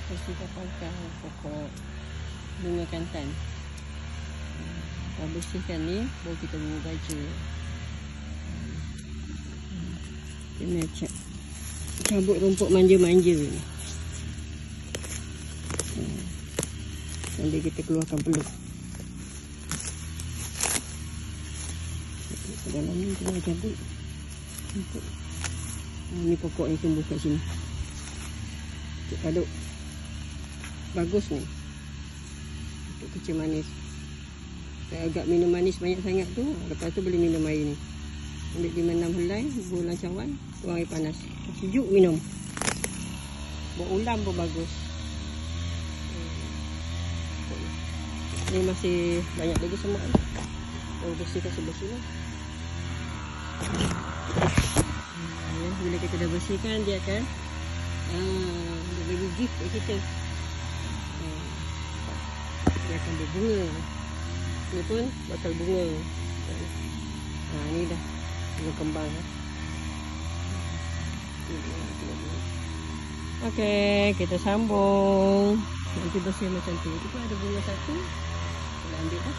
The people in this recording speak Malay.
bersihkan pangkal pokok bunga kantan. Kita bersihkan ni, baru kita bubuh baju. Kena cabut rumput manja-manja ni. Sambil kita keluarkan peluh. Ke dalam ni kita cabut rumput. Ni pokok yang tumbuh kat sini. Cik paduk. Bagus ni. Untuk kecil manis. Kalau agak minum manis banyak sangat tu, lepas tu boleh minum air ni. Ambil 5-6 helai, bubur lancawan, tuang air panas. Sejuk minum. Buat ulam pun bagus. Ni masih banyak lagi semak ni. Baru bersihkan sebelah sini. Bila kita dah bersihkan, dia akan dia bagi gift kat kita. Dia akan berbunga. Ni pun bakal bunga. Ni dah bunga kembang. Okey, kita sambung. Nanti bersih macam tu. Itu pun ada bunga satu. Kita ambil lah.